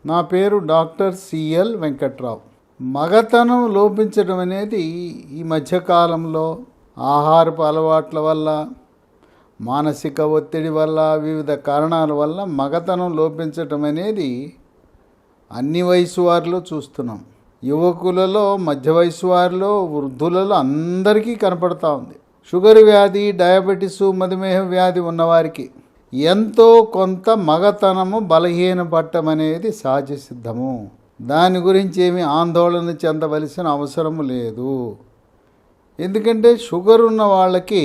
నా పేరు doctor CL Venkatrao. మగతనం లోపించడం అనేది ఈ మధ్యకాలంలో ఆహారపు అలవాట్ల వల్ల, మానసిక ఒత్తిడి వల్ల, వివిధ కారణాల వల్ల మగతనం లోపించడం అనేది అన్ని వయసు వారిలో చూస్తున్నాం. యువకులలో, మధ్య వయసు వారిలో, వృద్ధులలో అందరికీ కనపడతా ఉంది. షుగర్ వ్యాధి, డయాబెటీసు, మధుమేహ వ్యాధి ఉన్నవారికి ఎంతో కొంత మగతనము బలహీనపడటం అనేది సహజ సిద్ధము. దాని గురించి ఏమీ ఆందోళన చెందవలసిన అవసరం లేదు. ఎందుకంటే షుగర్ ఉన్న వాళ్ళకి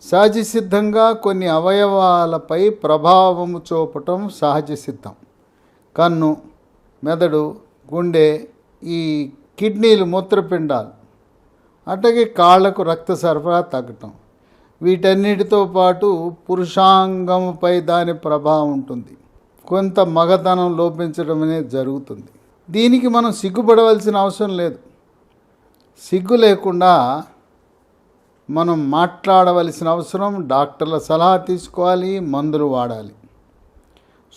సహజ సిద్ధంగా కొన్ని అవయవాలపై ప్రభావము చూపటం సహజ సిద్ధం. కన్ను, మెదడు, గుండె, ఈ కిడ్నీలు, మూత్రపిండాలు, అట్లాగే కాళ్లకు రక్త సరఫరా తగ్గటం, వీటన్నిటితో పాటు పురుషాంగముపై దాని ప్రభావం ఉంటుంది. కొంత మగతనం లోపించడం అనేది జరుగుతుంది. దీనికి మనం సిగ్గుపడవలసిన అవసరం లేదు. సిగ్గు లేకుండా మనం మాట్లాడవలసిన అవసరం, డాక్టర్ల సలహా తీసుకోవాలి, మందులు వాడాలి.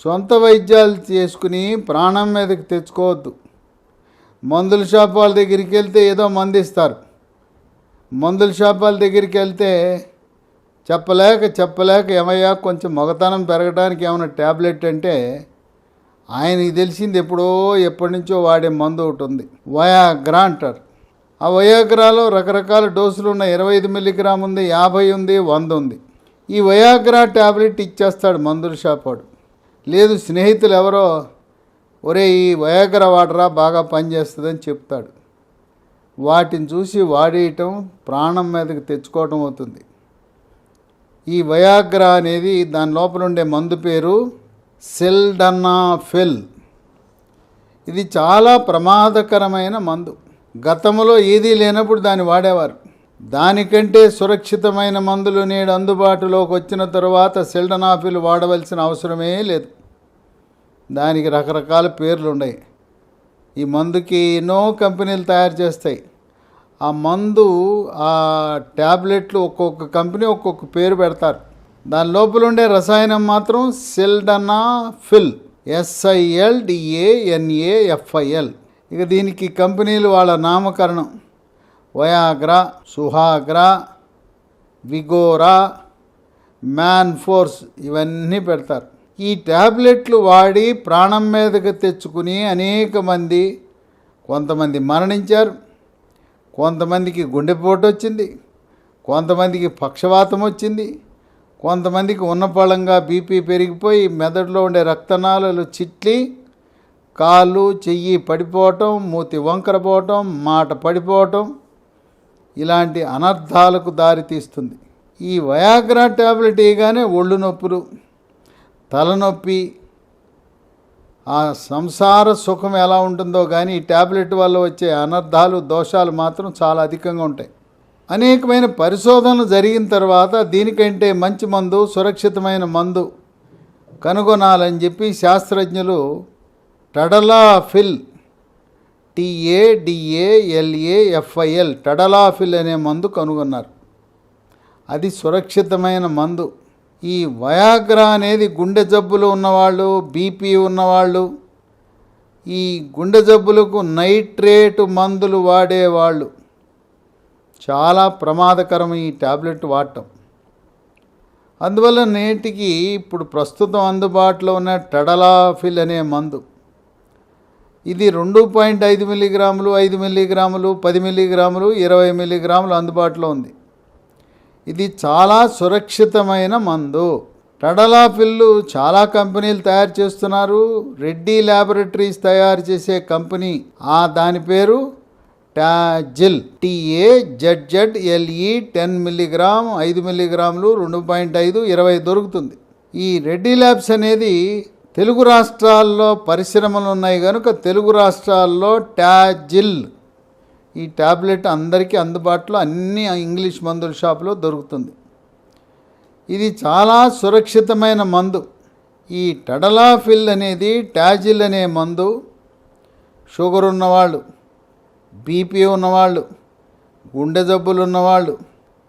సొంత వైద్యాలు చేసుకుని ప్రాణం మీదకి తెచ్చుకోవద్దు. మందుల షాప్ వాళ్ళ దగ్గరికి వెళ్తే ఏదో మందు ఇస్తారు. మందుల షాప్ వాళ్ళ దగ్గరికి వెళ్తే చెప్పలేక ఏమయ్యా కొంచెం మగతనం పెరగడానికి ఏమైనా ట్యాబ్లెట్ అంటే ఆయనకి తెలిసింది ఎప్పటి నుంచో వాడే మందు ఒకటి ఉంది, వయాగ్రా అంటారు. ఆ వయాగ్రాలో రకరకాల డోసులు ఉన్నాయి. 25 మిల్లీగ్రామ్ ఉంది, 50 ఉంది, 100 ఉంది. ఈ వయాగ్రా ట్యాబ్లెట్ ఇచ్చేస్తాడు మందుల షాప్ వాడు. లేదు, స్నేహితులు ఎవరో ఒరే ఈ వయాగ్రా వాడరా బాగా పనిచేస్తుందని చెప్తాడు. వాటిని చూసి వాడేయటం, ప్రాణం మీదకి తెచ్చుకోవటం అవుతుంది. ఈ వయాగ్రా అనేది దాని లోపల ఉండే మందు పేరు సిల్డనాఫిల్. ఇది చాలా ప్రమాదకరమైన మందు. గతంలో ఏదీ లేనప్పుడు దాన్ని వాడేవారు. దానికంటే సురక్షితమైన మందులు నేడు అందుబాటులోకి వచ్చిన తరువాత సిల్డనాఫిల్ వాడవలసిన అవసరమే లేదు. దానికి రకరకాల పేర్లు ఉన్నాయి. ఈ మందుకి ఎన్నో కంపెనీలు తయారు చేస్తాయి. ఆ మందు, ఆ ట్యాబ్లెట్లు ఒక్కొక్క కంపెనీ ఒక్కొక్క పేరు పెడతారు. దాని లోపల ఉండే రసాయనం మాత్రం సిల్డనాఫిల్, SILDANAFIL. ఇక దీనికి కంపెనీలు వాళ్ళ నామకరణం వయాగ్రా, సుహాగ్రా, విగోరా, మ్యాన్ ఫోర్స్ ఇవన్నీ పెడతారు. ఈ ట్యాబ్లెట్లు వాడి ప్రాణం మీదకి తెచ్చుకుని అనేక మంది, కొంతమంది మరణించారు, కొంతమందికి గుండెపోటు వచ్చింది, కొంతమందికి పక్షవాతం వచ్చింది, కొంతమందికి ఉన్నపళంగా బీపీ పెరిగిపోయి మెదడులో ఉండే రక్తనాళాలు చిట్లి కాళ్ళు, చెయ్యి పడిపోవటం, మూతి వంకరపోవటం, మాట పడిపోవటం, ఇలాంటి అనర్థాలకు దారితీస్తుంది. ఈ వయాగ్రా ట్యాబ్లెట్ వేయగానే ఒళ్ళు నొప్పులు, తలనొప్పి, ఆ సంసార సుఖం ఎలా ఉంటుందో కానీ ఈ ట్యాబ్లెట్ వల్ల వచ్చే అనర్థాలు, దోషాలు మాత్రం చాలా అధికంగా ఉంటాయి. అనేకమైన పరిశోధనలు జరిగిన తర్వాత దీనికంటే మంచి మందు, సురక్షితమైన మందు కనుగొనాలని చెప్పి శాస్త్రజ్ఞులు టడలాఫిల్, TADALAFIL, టడలాఫిల్ అనే మందు కనుగొన్నారు. అది సురక్షితమైన మందు. ఈ వయాగ్రా అనేది గుండె జబ్బులు ఉన్నవాళ్ళు, బీపీ ఉన్నవాళ్ళు, ఈ గుండె జబ్బులకు నైట్రేటు మందులు వాడేవాళ్ళు చాలా ప్రమాదకరం ఈ ట్యాబ్లెట్ వాడటం. అందువల్ల నేటికి ఇప్పుడు ప్రస్తుతం అందుబాటులో ఉన్న టడలాఫిల్ అనే మందు, ఇది 2.5 మిల్లీగ్రాములు, 5 మిల్లీగ్రాములు, 10 మిల్లీగ్రాములు, 20 మిల్లీగ్రాములు అందుబాటులో ఉంది. ఇది చాలా సురక్షితమైన మందు. టడలాఫిల్ చాలా కంపెనీలు తయారు చేస్తున్నారు. రెడ్డి ల్యాబొరేటరీస్ తయారు చేసే కంపెనీ, దాని పేరు టాజిల్, TAZZLE. 10 మిల్లీగ్రామ్, 5 మిల్లీగ్రాములు, 2.5, 20 దొరుకుతుంది. ఈ రెడ్డి ల్యాబ్స్ అనేది తెలుగు రాష్ట్రాల్లో పరిశ్రమలు ఉన్నాయి కనుక తెలుగు రాష్ట్రాల్లో టాజిల్ ఈ ట్యాబ్లెట్ అందరికీ అందుబాటులో అన్ని ఇంగ్లీష్ మందుల షాపులో దొరుకుతుంది. ఇది చాలా సురక్షితమైన మందు. ఈ టడలాఫిల్ అనేది, టాజిల్ అనే మందు షుగర్ ఉన్నవాళ్ళు, బీపీ ఉన్నవాళ్ళు, గుండె జబ్బులు ఉన్నవాళ్ళు,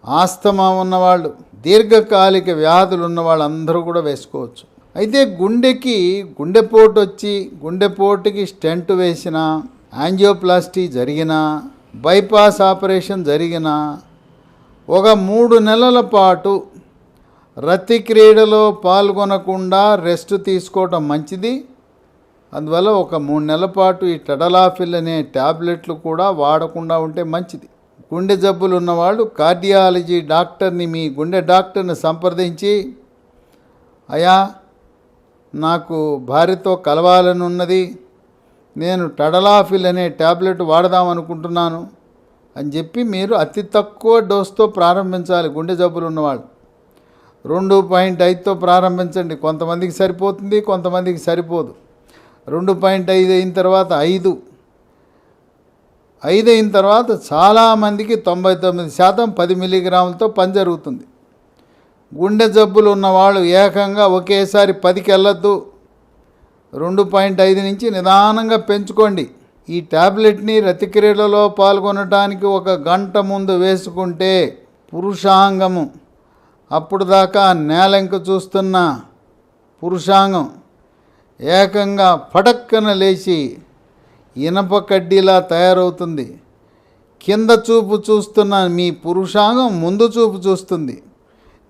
ఆస్తమా ఉన్నవాళ్ళు, దీర్ఘకాలిక వ్యాధులు ఉన్న వాళ్ళందరూ కూడా వేసుకోవచ్చు. అయితే గుండెకి గుండెపోటు వచ్చి గుండెపోటుకి స్టెంట్ వేసిన, యాంజియోప్లాస్టీ జరిగిన, బైపాస్ ఆపరేషన్ జరిగిన ఒక 3 నెలల పాటు రతి క్రీడలో పాల్గొనకుండా రెస్ట్ తీసుకోవటం మంచిది. అందువల్ల ఒక 3 నెలల పాటు ఈ టడలాఫిల్ అనే ట్యాబ్లెట్లు కూడా వాడకుండా ఉంటే మంచిది. గుండె జబ్బులు ఉన్నవాళ్ళు కార్డియాలజీ డాక్టర్ని, మీ గుండె డాక్టర్ని సంప్రదించి, అయ్యా నాకు భార్యతో కలవాలని ఉన్నది, నేను టడలాఫిల్ అనే ట్యాబ్లెట్ వాడదామనుకుంటున్నాను అని చెప్పి మీరు అతి తక్కువ డోస్తో ప్రారంభించాలి. గుండె జబ్బులు ఉన్నవాళ్ళు 2.5తో ప్రారంభించండి. కొంతమందికి సరిపోతుంది, కొంతమందికి సరిపోదు. 2.5 అయిన తర్వాత 5 అయిన తర్వాత చాలామందికి 99% 10 మిల్లీగ్రాములతో పని జరుగుతుంది. గుండె జబ్బులు ఉన్నవాళ్ళు ఏకంగా ఒకేసారి 10కి వెళ్ళొద్దు. 2.5 నుంచి నిదానంగా పెంచుకోండి. ఈ ట్యాబ్లెట్ని రతిక్రీడలో పాల్గొనడానికి 1 గంట ముందు వేసుకుంటే పురుషాంగము, అప్పుడు దాకా నేలంక చూస్తున్న పురుషాంగం ఏకంగా ఫటక్కన లేచి ఇనప కడ్డీలా తయారవుతుంది. కింద చూపు చూస్తున్న మీ పురుషాంగం ముందు చూపు చూస్తుంది.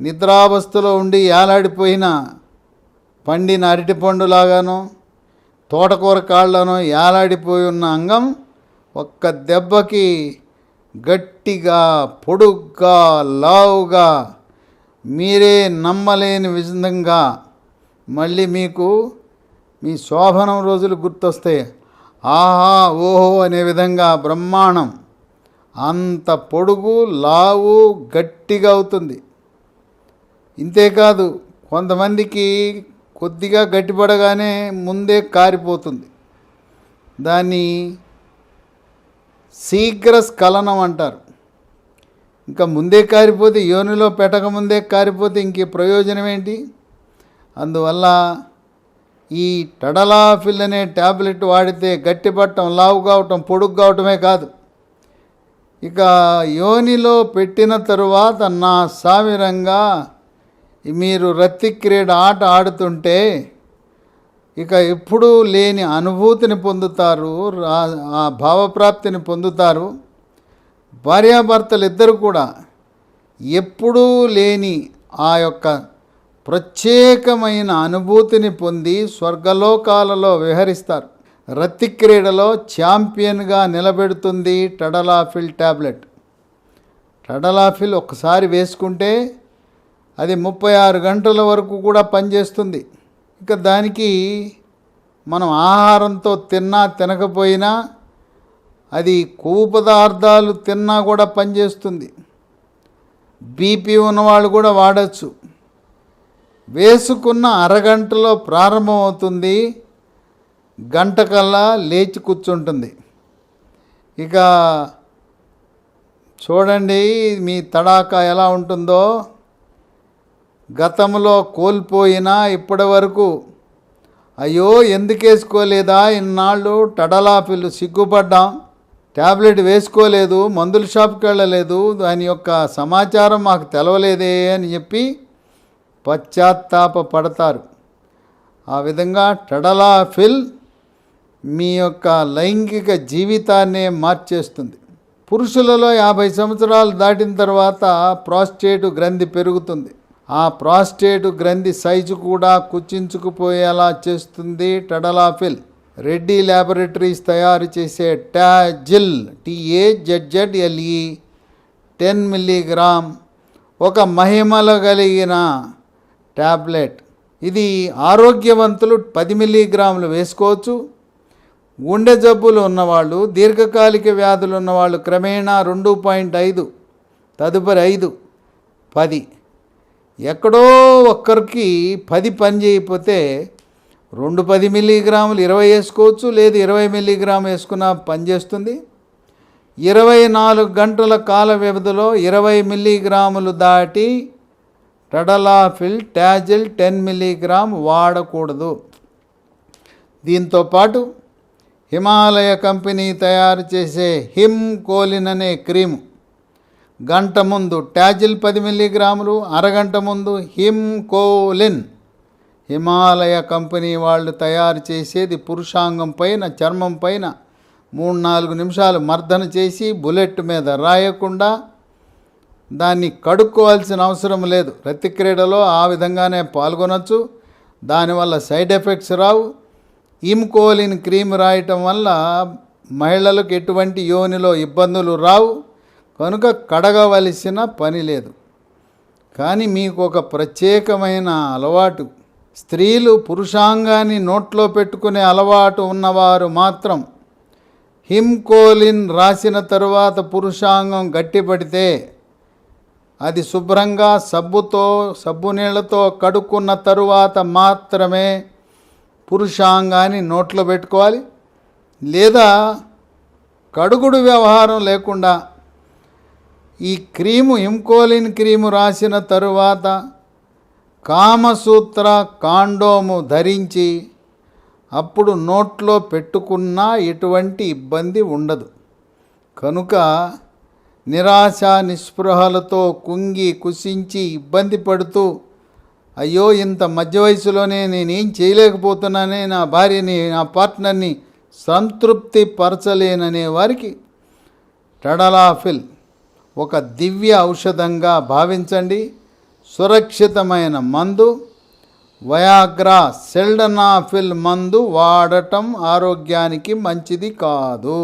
నిద్రావస్థలో ఉండి ఏలాడిపోయిన పండిన అరటిపండులాగానో తోటకూర కాళ్ళనో ఏలాడిపోయి ఉన్న అంగం ఒక్క దెబ్బకి గట్టిగా, పొడుగ్గా, లావుగా, మీరే నమ్మలేని విధంగా మళ్ళీ మీకు మీ శోభనం రోజులు గుర్తొస్తాయి. ఆహా ఓహో అనే విధంగా బ్రహ్మాండం అంత పొడుగు, లావు, గట్టిగా అవుతుంది. ఇంతేకాదు కొంతమందికి కొద్దిగా గట్టిపడగానే ముందే కారిపోతుంది. దాన్ని శీఘ్ర స్ఖలనం అంటారు. ఇంకా ముందే కారిపోతే, యోనిలో పెట్టకముందే కారిపోతే ఇంకే ప్రయోజనం ఏంటి? అందువల్ల ఈ టడలాఫిల్ అనే ట్యాబ్లెట్ వాడితే గట్టిపట్టడం, లావు కావటం, పొడుగు కావటమే కాదు, ఇక యోనిలో పెట్టిన తరువాత నా సామిరంగా మీరు రతి క్రీడ ఆట ఆడుతుంటే ఇక ఎప్పుడూ లేని అనుభూతిని పొందుతారు, ఆ భావప్రాప్తిని పొందుతారు. భార్యాభర్తలు ఇద్దరు కూడా ఎప్పుడూ లేని ఆ యొక్క ప్రత్యేకమైన అనుభూతిని పొంది స్వర్గలోకాలలో విహరిస్తారు. రతి క్రీడలో ఛాంపియన్గా నిలబెడుతుంది టడలాఫిల్ ట్యాబ్లెట్. టడలాఫిల్ ఒక్కసారి వేసుకుంటే అది 36 గంటల వరకు కూడా పనిచేస్తుంది. ఇక దానికి మనం ఆహారంతో తిన్నా తినకపోయినా, అది కొవ్వు పదార్థాలు తిన్నా కూడా పనిచేస్తుంది. బీపీ ఉన్నవాళ్ళు కూడా వాడచ్చు. వేసుకున్న అరగంటలో ప్రారంభమవుతుంది, గంటకల్లా లేచి కూర్చుంటుంది. ఇక చూడండి మీ తడాకా ఎలా ఉంటుందో. గతంలో కోల్పోయినా ఇప్పటి వరకు అయ్యో ఎందుకు వేసుకోలేదా, ఇన్నాళ్ళు టడలాఫిల్ సిగ్గుపడ్డాం, ట్యాబ్లెట్ వేసుకోలేదు, మందుల షాప్కి వెళ్ళలేదు, దాని యొక్క సమాచారం మాకు తెలవలేదే అని చెప్పి పశ్చాత్తాప పడతారు. ఆ విధంగా టడలాఫిల్ మీ యొక్క లైంగిక జీవితాన్నే మార్చేస్తుంది. పురుషులలో 50 సంవత్సరాలు దాటిన తర్వాత ప్రాస్టేట్ గ్రంథి పెరుగుతుంది. ఆ ప్రాస్టేట్ గ్రంథి సైజు కూడా కుచించుకుపోయేలా చేస్తుంది టడలాఫిల్. రెడ్డి ల్యాబొరేటరీస్ తయారు చేసే టాజిల్, TAZZLE 10 మిల్లీగ్రామ్ ఒక మహిమల కలిగిన ట్యాబ్లెట్. ఇది ఆరోగ్యవంతులు 10 మిల్లీగ్రాములు వేసుకోవచ్చు. గుండె జబ్బులు ఉన్నవాళ్ళు, దీర్ఘకాలిక వ్యాధులు ఉన్నవాళ్ళు క్రమేణా 2.5, తదుపరి 5, 10. ఎక్కడో ఒక్కరికి 10 పని చేయకపోతే 10 మిల్లీగ్రాములు 20 వేసుకోవచ్చు, లేదు 20 మిల్లీగ్రాము వేసుకున్నా పనిచేస్తుంది. 24 గంటల కాల వ్యవధిలో 20 మిల్లీగ్రాములు దాటి టడలాఫిల్ టాజిల్ 10 మిల్లీగ్రామ్ వాడకూడదు. దీంతోపాటు హిమాలయ కంపెనీ తయారు చేసే హిమ్ కోలిన్ అనే క్రీము, గంట ముందు టాజిల్ 10 మిల్లీగ్రాములు, అరగంట ముందు హిమ్ కోలిన్ హిమాలయ కంపెనీ వాళ్ళు తయారు చేసేది పురుషాంగం పైన, చర్మం పైన 3-4 నిమిషాలు మర్దన చేసి బుల్లెట్ మీద రాయకుండా దాన్ని కడుక్కోవాల్సిన అవసరం లేదు. రతి క్రీడలో ఆ విధంగానే పాల్గొనవచ్చు. దానివల్ల సైడ్ ఎఫెక్ట్స్ రావు. ఇమ్కోలిన్ క్రీమ్ రాయటం వల్ల మహిళలకు ఎటువంటి యోనిలో ఇబ్బందులు రావు. కనుక కడగవలసిన పని లేదు. కానీ మీకు ఒక ప్రత్యేకమైన అలవాటు, స్త్రీలు పురుషాంగాన్ని నోట్లో పెట్టుకునే అలవాటు ఉన్నవారు మాత్రం హిమ్కోలిన్ రాసిన తరువాత పురుషాంగం గట్టిపడితే అది శుభ్రంగా సబ్బు నీళ్లతో కడుక్కున్న తరువాత మాత్రమే పురుషాంగాన్ని నోట్లో పెట్టుకోవాలి. లేదా కడుగుడు వ్యవహారం లేకుండా ఈ హిమ్కోలిన్ క్రీము రాసిన తరువాత కామసూత్ర కాండోము ధరించి అప్పుడు నోట్లో పెట్టుకున్నా ఎటువంటి ఇబ్బంది ఉండదు. కనుక నిరాశ నిస్పృహలతో కుంగి కుసించి ఇబ్బంది పడుతూ, అయ్యో ఇంత మధ్య వయసులోనే నేనేం చేయలేకపోతున్నానే, నా భార్యని, నా పార్ట్నర్ని సంతృప్తి పరచలేననే వారికి టడలాఫిల్ ఒక దివ్య ఔషధంగా భావించండి. సురక్షితమైన మందు. వయాగ్రా, సెల్డనాఫిల్ మందు వాడటం ఆరోగ్యానికి మంచిది కాదు.